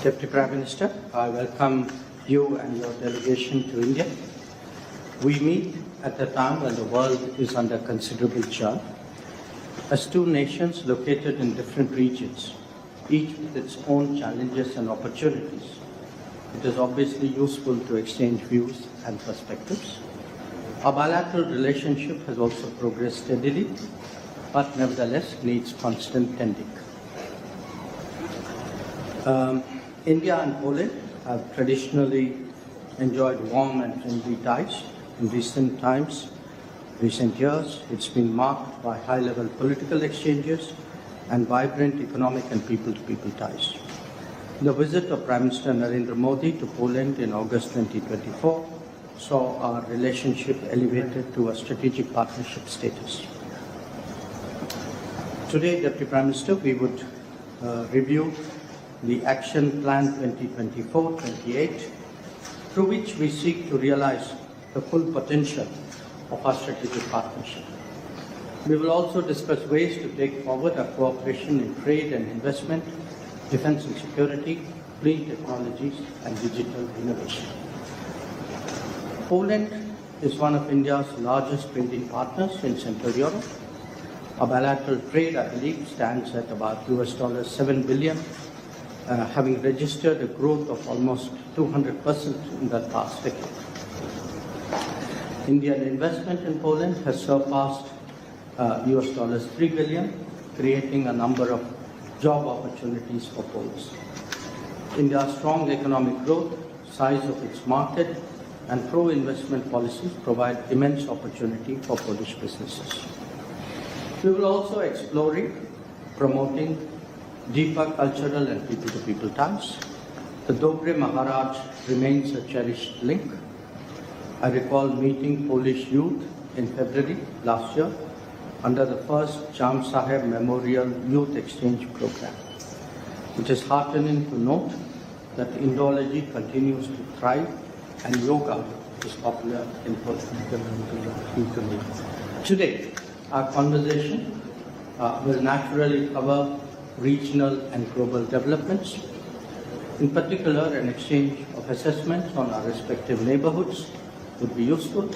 Deputy Prime Minister, I welcome you and your delegation to India. We meet at a time when the world is under considerable churn. As two nations located in different regions, each with its own challenges and opportunities, it is obviously useful to exchange views and perspectives. Our bilateral relationship has also progressed steadily, but nevertheless needs constant tending. India and Poland have traditionally enjoyed warm and friendly ties. In recent years, it's been marked by high-level political exchanges and vibrant economic and people-to-people ties. The visit of Prime Minister Narendra Modi to Poland in August 2024 saw our relationship elevated to a strategic partnership status. Today, Deputy Prime Minister, we would review the Action Plan 2024-28, through which we seek to realize the full potential of our strategic partnership. We will also discuss ways to take forward our cooperation in trade and investment, defense and security, clean technologies, and digital innovation. Poland is one of India's largest trading partners in Central Europe. Our bilateral trade, I believe, stands at about $7 billion, having registered a growth of almost 200% in that past decade. Indian investment in Poland has surpassed $3 billion, creating a number of job opportunities for Poles. India's strong economic growth, size of its market, and pro-investment policies provide immense opportunity for Polish businesses. We will also explore promoting deeper cultural and people-to-people ties. The Dobre Maharaj remains a cherished link. I recall meeting Polish youth in February last year under the first Cham Saheb Memorial Youth Exchange Program. It is heartening to note that Indology continues to thrive and yoga is popular in Poland. Today, our conversation will naturally cover regional and global developments. In particular, an exchange of assessments on our respective neighborhoods would be useful.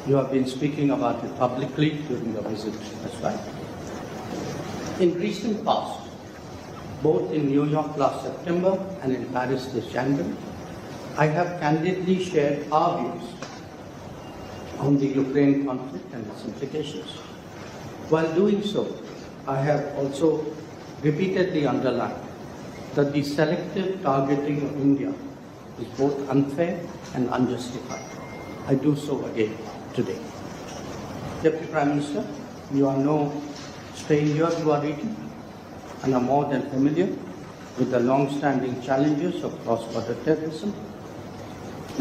You have been speaking about it publicly during your visit as well. In recent past, both in New York last September and in Paris this January, I have candidly shared our views on the Ukraine conflict and its implications. While doing so, I have also repeatedly underlined that the selective targeting of India is both unfair and unjustified. I do so again today. Deputy Prime Minister, you are no stranger to our region and are more than familiar with the long-standing challenges of cross-border terrorism.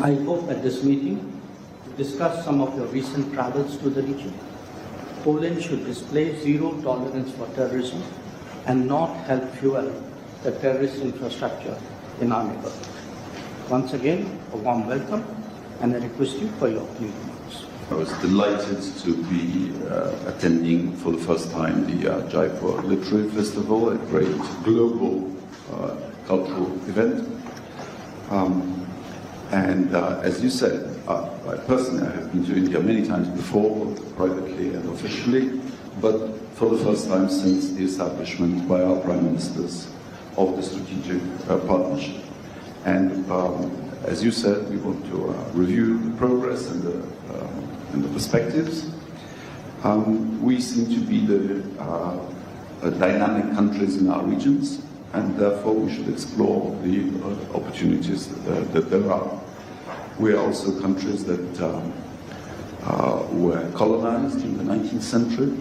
I hope at this meeting to discuss some of your recent travels to the region. Poland should display zero tolerance for terrorism and not help fuel the terrorist infrastructure in our neighborhood. Once again, a warm welcome, and I request you for your opening remarks. I was delighted to be attending for the first time the Jaipur Literary Festival, a great global cultural event. As you said, I personally have been to India many times before, both privately and officially, but for the first time since the establishment by our Prime Ministers of the strategic partnership. And as you said, we want to review the progress and the perspectives. We seem to be the dynamic countries in our regions, and therefore we should explore the opportunities that there are. We are also countries that were colonized in the 19th century,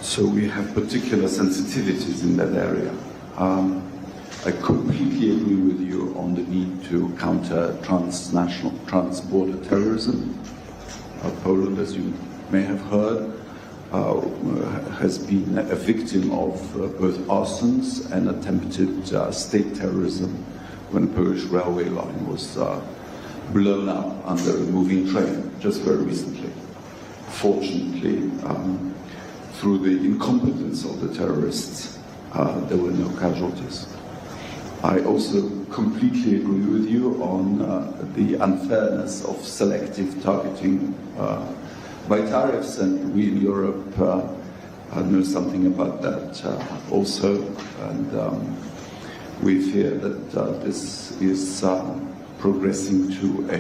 so we have particular sensitivities in that area. I completely agree with you on the need to counter transnational, trans-border terrorism. Poland, as you may have heard, has been a victim of both arsons and attempted state terrorism when a Polish railway line was blown up under a moving train just very recently. Fortunately, through the incompetence of the terrorists, there were no casualties. I also completely agree with you on the unfairness of selective targeting by tariffs, and we in Europe know something about that also, and we fear that this is progressing to a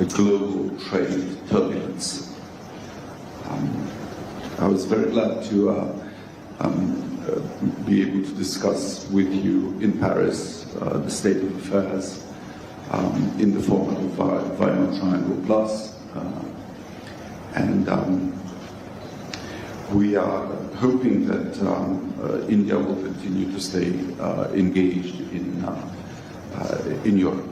global trade turbulence. I was very glad to be able to discuss with you in Paris the state of affairs in the format of Weimar Triangle Plus, and we are hoping that India will continue to stay engaged in Europe.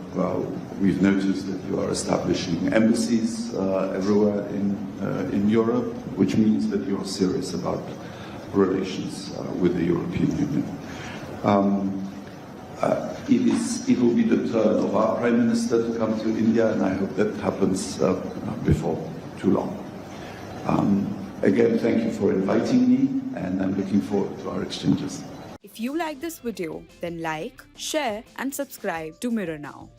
We've noticed that you are establishing embassies everywhere in Europe, which means that you are serious about relations with the European Union. It will be the turn of our Prime Minister to come to India, and I hope that happens before too long. Again, thank you for inviting me, and I'm looking forward to our exchanges. If you like this video, then like, share and subscribe to Mirror Now.